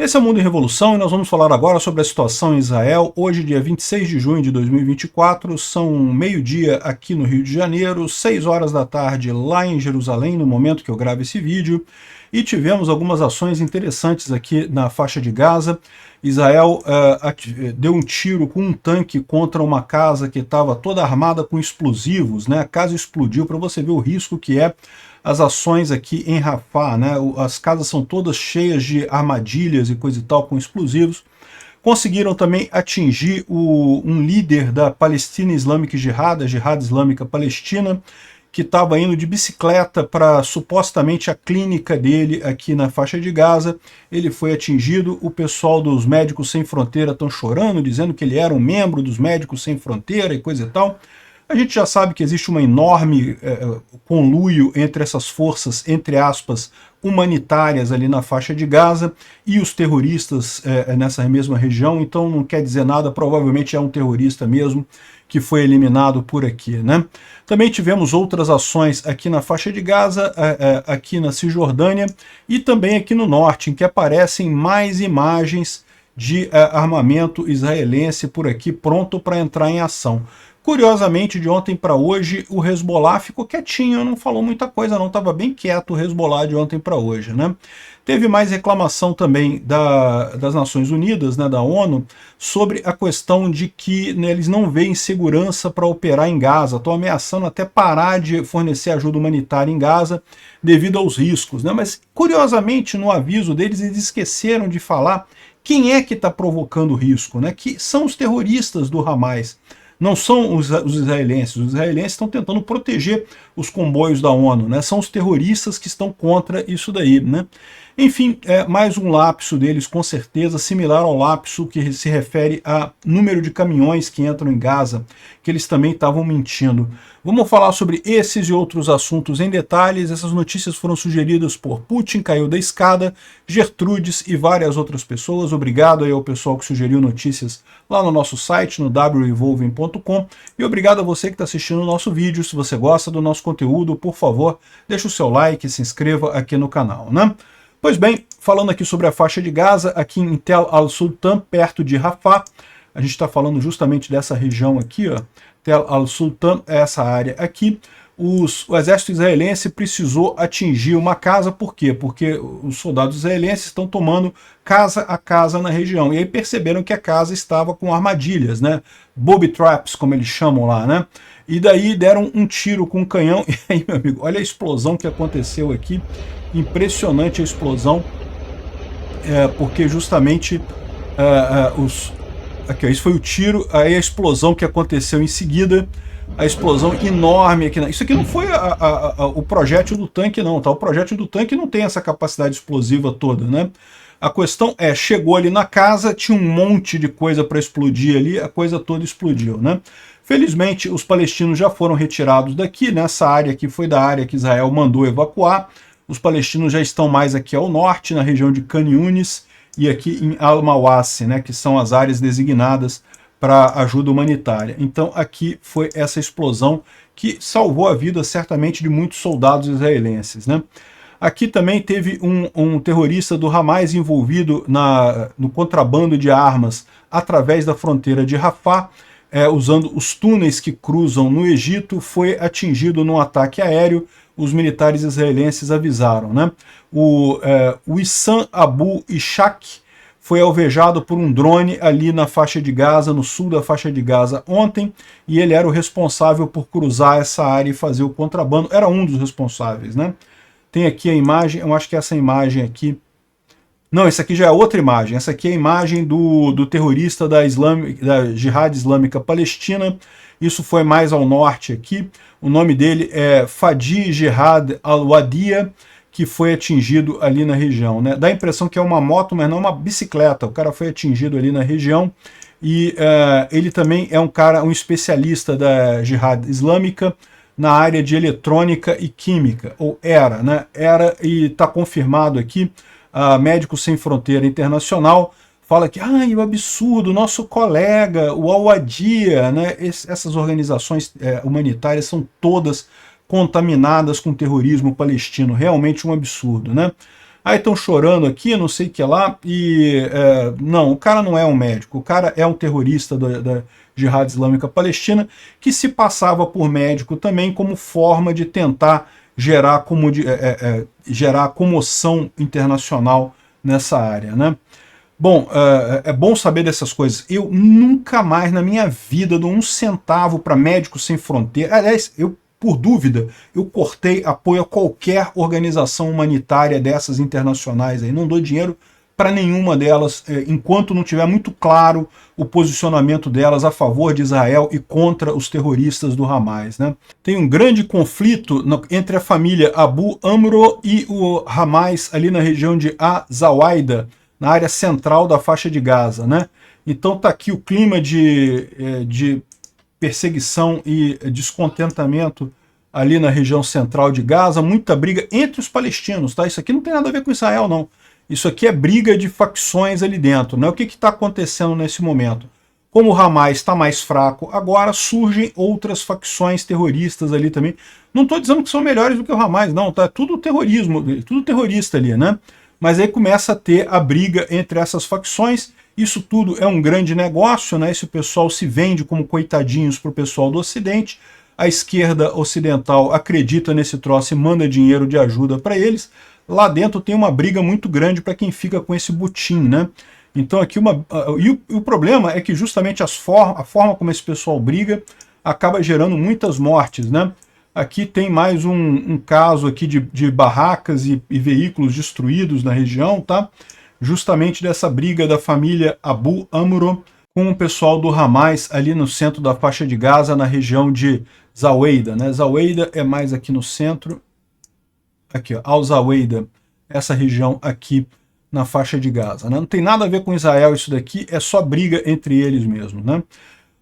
Esse é o Mundo em Revolução e nós vamos falar agora sobre a situação em Israel. Hoje, dia 26 de junho de 2024, são meio-dia aqui no Rio de Janeiro, 6 horas da tarde lá em Jerusalém, no momento que eu gravo esse vídeo, e tivemos algumas ações interessantes aqui na faixa de Gaza. Israel deu um tiro com um tanque contra uma casa que estava toda armada com explosivos, né? A casa explodiu, para você ver o risco que é as ações aqui em Rafah, né? As casas são todas cheias de armadilhas e coisa e tal, com explosivos. Conseguiram também atingir um líder da Palestina Islamic Jihad, a Jihad Islâmica Palestina, que estava indo de bicicleta para supostamente a clínica dele aqui na faixa de Gaza. Ele foi atingido. O pessoal dos Médicos Sem Fronteira estão chorando, dizendo que ele era um membro dos Médicos Sem Fronteira e coisa e tal. A gente já sabe que existe uma enorme conluio entre essas forças, entre aspas, humanitárias ali na faixa de Gaza e os terroristas nessa mesma região, então não quer dizer nada, provavelmente é um terrorista mesmo que foi eliminado por aqui, né? Também tivemos outras ações aqui na faixa de Gaza, aqui na Cisjordânia e também aqui no norte, em que aparecem mais imagens de armamento israelense por aqui, pronto para entrar em ação. Curiosamente, de ontem para hoje, o Hezbollah ficou quietinho, não falou muita coisa não, estava bem quieto o Hezbollah de ontem para hoje, né? Teve mais reclamação também das Nações Unidas, né, da ONU, sobre a questão de que, né, eles não veem segurança para operar em Gaza, estão ameaçando até parar de fornecer ajuda humanitária em Gaza devido aos riscos, né? Mas, curiosamente, no aviso deles, eles esqueceram de falar quem é que está provocando o risco, né? Que são os terroristas do Hamas. Não são os israelenses. Os israelenses estão tentando proteger os comboios da ONU, né? São os terroristas que estão contra isso daí, né? Enfim, mais um lapso deles, com certeza, similar ao lapso que se refere a número de caminhões que entram em Gaza, que eles também estavam mentindo. Vamos falar sobre esses e outros assuntos em detalhes. Essas notícias foram sugeridas por Putin, Caiu da Escada, Gertrudes e várias outras pessoas. Obrigado aí ao pessoal que sugeriu notícias lá no nosso site, no wrevolving.com. E obrigado a você que está assistindo o nosso vídeo. Se você gosta do nosso conteúdo, por favor, deixe o seu like e se inscreva aqui no canal, né? Pois bem, falando aqui sobre a faixa de Gaza, aqui em Tel al-Sultan, perto de Rafah, a gente está falando justamente dessa região aqui, ó, Tel al-Sultan, é essa área aqui. O exército israelense precisou atingir uma casa, por quê? Porque os soldados israelenses estão tomando casa a casa na região, e aí perceberam que a casa estava com armadilhas, né? Booby traps, como eles chamam lá, né? E daí deram um tiro com um canhão, e aí, meu amigo, olha a explosão que aconteceu aqui, impressionante a explosão, porque justamente aqui, ó, isso foi o tiro, aí a explosão que aconteceu em seguida, a explosão enorme aqui. Isso aqui não foi o projétil do tanque não, tá? O projétil do tanque não tem essa capacidade explosiva toda, né? A questão chegou ali na casa, tinha um monte de coisa para explodir ali, a coisa toda explodiu, né? Felizmente, os palestinos já foram retirados daqui, nessa área aqui foi da área que Israel mandou evacuar. Os palestinos já estão mais aqui ao norte, na região de Khan Yunis, e aqui em Al-Mawasi, né, que são as áreas designadas para ajuda humanitária. Então aqui foi essa explosão que salvou a vida certamente de muitos soldados israelenses, né? Aqui também teve um terrorista do Hamas envolvido no contrabando de armas através da fronteira de Rafah, usando os túneis que cruzam no Egito, foi atingido num ataque aéreo. Os militares israelenses avisaram, né? O Wissam Abu Ishaq foi alvejado por um drone ali na faixa de Gaza, no sul da faixa de Gaza ontem, e ele era o responsável por cruzar essa área e fazer o contrabando, era um dos responsáveis, né? Tem aqui a imagem, eu acho que essa imagem aqui... Não, essa aqui já é outra imagem, essa aqui é a imagem do terrorista da Jihad Islâmica Palestina, isso foi mais ao norte aqui, o nome dele é Fadi Jihad al-Wadia, que foi atingido ali na região, né? Dá a impressão que é uma moto, mas não uma bicicleta, o cara foi atingido ali na região, e ele também é um especialista da Jihad Islâmica, na área de eletrônica e química, ou era, né? Era, e está confirmado aqui, a Médicos Sem Fronteira Internacional fala que, o absurdo, nosso colega, o Al-Wadia, né? Essas organizações humanitárias são todas contaminadas com terrorismo palestino, realmente um absurdo, né? Aí estão chorando aqui, não sei o que lá, e não, o cara não é um médico, o cara é um terrorista da Jihad Islâmica Palestina, que se passava por médico também como forma de tentar gerar, gerar comoção internacional nessa área, né? Bom, é bom saber dessas coisas. Eu nunca mais na minha vida dou um centavo para Médicos Sem Fronteira. Aliás, eu, por dúvida, eu cortei apoio a qualquer organização humanitária dessas internacionais aí. Não dou dinheiro para nenhuma delas, enquanto não tiver muito claro o posicionamento delas a favor de Israel e contra os terroristas do Hamas, né? Tem um grande conflito entre a família Abu Amro e o Hamas ali na região de Az-Zawaida, na área central da faixa de Gaza, né? Então tá aqui o clima de perseguição e descontentamento ali na região central de Gaza, muita briga entre os palestinos, tá? Isso aqui não tem nada a ver com Israel, não. Isso aqui é briga de facções ali dentro, né? O que está acontecendo nesse momento? Como o Hamas está mais fraco, agora surgem outras facções terroristas ali também. Não estou dizendo que são melhores do que o Hamas, não, tá? Tudo terrorismo, tudo terrorista ali, né? Mas aí começa a ter a briga entre essas facções. Isso tudo é um grande negócio, né? Esse pessoal se vende como coitadinhos para o pessoal do Ocidente. A esquerda ocidental acredita nesse troço e manda dinheiro de ajuda para eles. Lá dentro tem uma briga muito grande para quem fica com esse butim, né? Então aqui o problema é que justamente a forma como esse pessoal briga acaba gerando muitas mortes, né? Aqui tem mais um caso aqui de barracas e veículos destruídos na região, tá? Justamente dessa briga da família Abu Amro com o pessoal do Hamas ali no centro da faixa de Gaza, na região de Zawaida, né? Zawaida é mais aqui no centro. Aqui, ó, Al-Zawaida, essa região aqui na faixa de Gaza, né? Não tem nada a ver com Israel isso daqui, é só briga entre eles mesmo, né?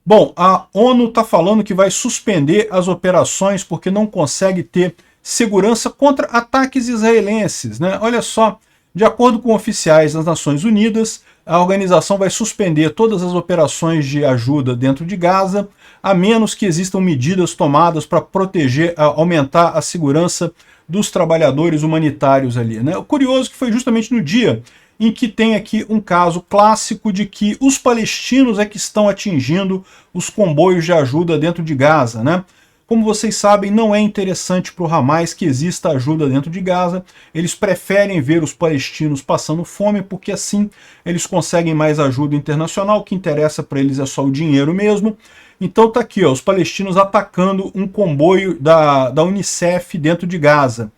Bom, a ONU está falando que vai suspender as operações porque não consegue ter segurança contra ataques israelenses, né? Olha só, de acordo com oficiais das Nações Unidas, a organização vai suspender todas as operações de ajuda dentro de Gaza, a menos que existam medidas tomadas para proteger, aumentar a segurança dos trabalhadores humanitários ali, né? O curioso é que foi justamente no dia em que tem aqui um caso clássico de que os palestinos é que estão atingindo os comboios de ajuda dentro de Gaza, né? Como vocês sabem, não é interessante para o Hamas que exista ajuda dentro de Gaza. Eles preferem ver os palestinos passando fome, porque assim eles conseguem mais ajuda internacional. O que interessa para eles é só o dinheiro mesmo. Então tá aqui, ó, os palestinos atacando um comboio da Unicef dentro de Gaza.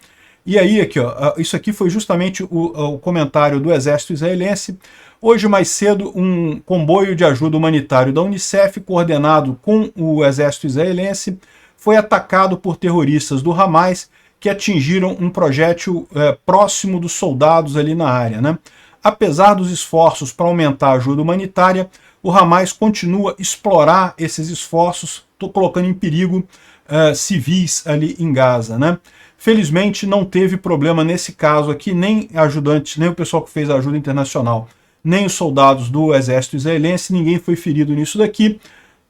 E aí, aqui, ó, isso aqui foi justamente o comentário do exército israelense. Hoje, mais cedo, um comboio de ajuda humanitário da Unicef, coordenado com o exército israelense, foi atacado por terroristas do Hamas, que atingiram um projétil próximo dos soldados ali na área, né? Apesar dos esforços para aumentar a ajuda humanitária, o Hamas continua a explorar esses esforços, colocando em perigo civis ali em Gaza, né? Felizmente não teve problema nesse caso aqui, nem ajudantes, nem o pessoal que fez a ajuda internacional, nem os soldados do exército israelense, ninguém foi ferido nisso daqui,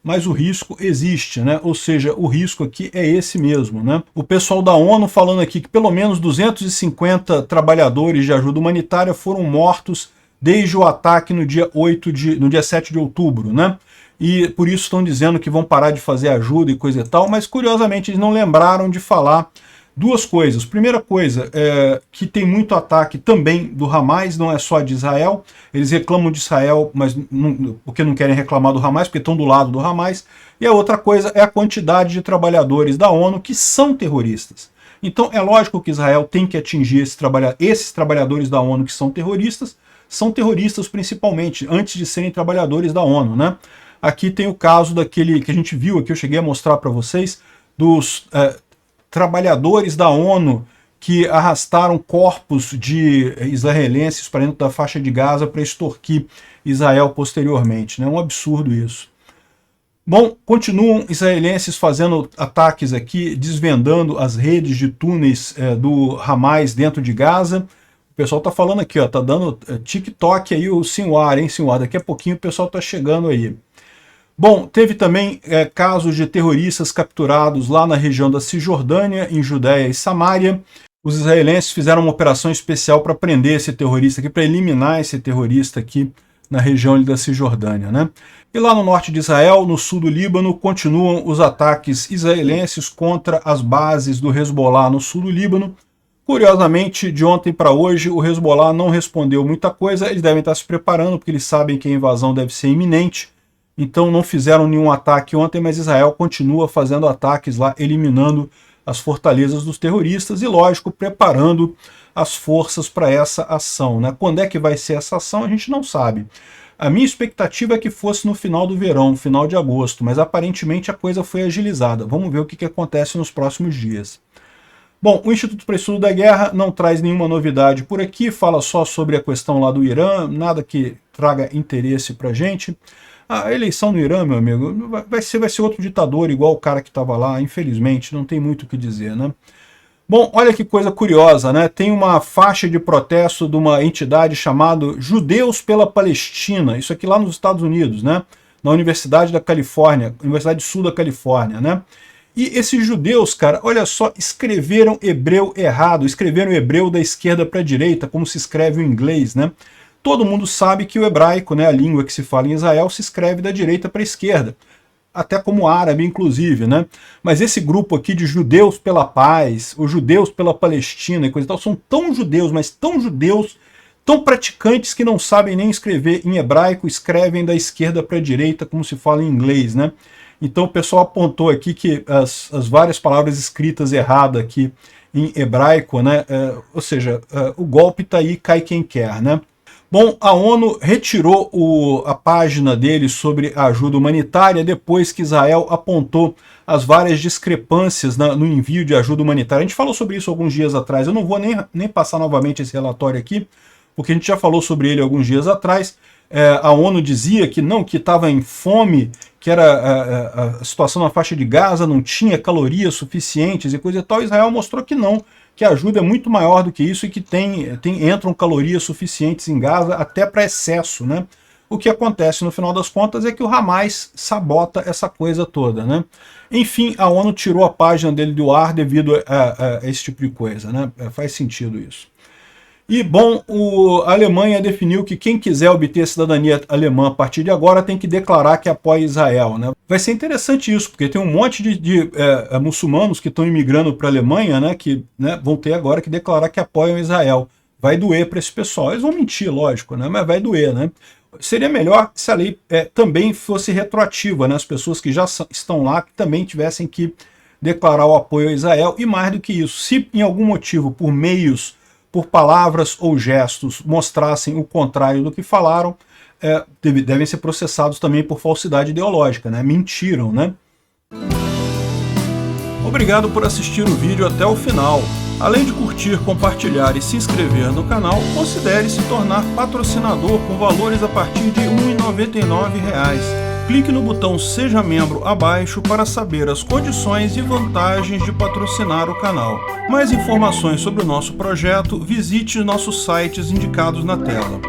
mas o risco existe, né? Ou seja, o risco aqui é esse mesmo, né? O pessoal da ONU falando aqui que pelo menos 250 trabalhadores de ajuda humanitária foram mortos desde o ataque no dia 7 de outubro, né? E por isso estão dizendo que vão parar de fazer ajuda e coisa e tal, mas curiosamente eles não lembraram de falar duas coisas. Primeira coisa, que tem muito ataque também do Hamas, não é só de Israel. Eles reclamam de Israel, mas porque não querem reclamar do Hamas, porque estão do lado do Hamas. E a outra coisa é a quantidade de trabalhadores da ONU que são terroristas. Então é lógico que Israel tem que atingir esses trabalhadores da ONU que são terroristas principalmente, antes de serem trabalhadores da ONU, né? Aqui tem o caso daquele que a gente viu aqui, eu cheguei a mostrar para vocês, dos trabalhadores da ONU que arrastaram corpos de israelenses para dentro da faixa de Gaza para extorquir Israel posteriormente, né? Um absurdo isso. Bom, continuam israelenses fazendo ataques aqui, desvendando as redes de túneis do Hamas dentro de Gaza. O pessoal está falando aqui, ó, tá dando TikTok aí o Sinwar, hein, Sinwar? Daqui a pouquinho o pessoal está chegando aí. Bom, teve também casos de terroristas capturados lá na região da Cisjordânia, em Judéia e Samária. Os israelenses fizeram uma operação especial para prender esse terrorista aqui, para eliminar esse terrorista aqui na região da Cisjordânia, né? E lá no norte de Israel, no sul do Líbano, continuam os ataques israelenses contra as bases do Hezbollah no sul do Líbano. Curiosamente, de ontem para hoje, o Hezbollah não respondeu muita coisa. Eles devem estar se preparando, porque eles sabem que a invasão deve ser iminente. Então não fizeram nenhum ataque ontem, mas Israel continua fazendo ataques lá, eliminando as fortalezas dos terroristas e, lógico, preparando as forças para essa ação, né? Quando é que vai ser essa ação, a gente não sabe. A minha expectativa é que fosse no final do verão, final de agosto, mas aparentemente a coisa foi agilizada. Vamos ver o que acontece nos próximos dias. Bom, o Instituto para o Estudo da Guerra não traz nenhuma novidade por aqui, fala só sobre a questão lá do Irã, nada que traga interesse para a gente. A eleição no Irã, meu amigo, vai ser outro ditador igual o cara que estava lá, infelizmente, não tem muito o que dizer, né? Bom, olha que coisa curiosa, né? Tem uma faixa de protesto de uma entidade chamada Judeus pela Palestina, isso aqui lá nos Estados Unidos, né? Na Universidade da Califórnia, Universidade Sul da Califórnia, né? E esses judeus, cara, olha só, escreveram hebreu errado, escreveram hebreu da esquerda para a direita, como se escreve o inglês, né? Todo mundo sabe que o hebraico, né, a língua que se fala em Israel, se escreve da direita para a esquerda, até como árabe, inclusive, né? Mas esse grupo aqui de judeus pela paz, os judeus pela Palestina e coisa e tal, são tão judeus, mas tão judeus, tão praticantes que não sabem nem escrever em hebraico, escrevem da esquerda para a direita, como se fala em inglês, né? Então o pessoal apontou aqui que as várias palavras escritas erradas aqui em hebraico, né? Ou seja, o golpe está aí, cai quem quer, né? Bom, a ONU retirou a página dele sobre a ajuda humanitária depois que Israel apontou as várias discrepâncias no envio de ajuda humanitária. A gente falou sobre isso alguns dias atrás, eu não vou nem passar novamente esse relatório aqui, porque a gente já falou sobre ele alguns dias atrás. A ONU dizia que não, que estava em fome, que era a situação na faixa de Gaza, não tinha calorias suficientes e coisa e tal. Israel mostrou que não, que a ajuda é muito maior do que isso e que entram calorias suficientes em Gaza até para excesso, né? O que acontece no final das contas é que o Hamas sabota essa coisa toda, né? Enfim, a ONU tirou a página dele do ar devido a esse tipo de coisa, né? Faz sentido isso. E, bom, a Alemanha definiu que quem quiser obter a cidadania alemã a partir de agora tem que declarar que apoia Israel, né? Vai ser interessante isso, porque tem um monte de muçulmanos que estão imigrando para a Alemanha, né, que vão ter agora que declarar que apoiam Israel. Vai doer para esse pessoal. Eles vão mentir, lógico, né, mas vai doer, né? Seria melhor se a lei também fosse retroativa, né? As pessoas que já estão lá que também tivessem que declarar o apoio a Israel. E mais do que isso, se em algum motivo, por palavras ou gestos, mostrassem o contrário do que falaram, devem ser processados também por falsidade ideológica, né? Mentiram, né? Obrigado por assistir o vídeo até o final. Além de curtir, compartilhar e se inscrever no canal, considere se tornar patrocinador com valores a partir de R$ 1,99. Clique no botão Seja Membro abaixo para saber as condições e vantagens de patrocinar o canal. Mais informações sobre o nosso projeto, visite nossos sites indicados na tela.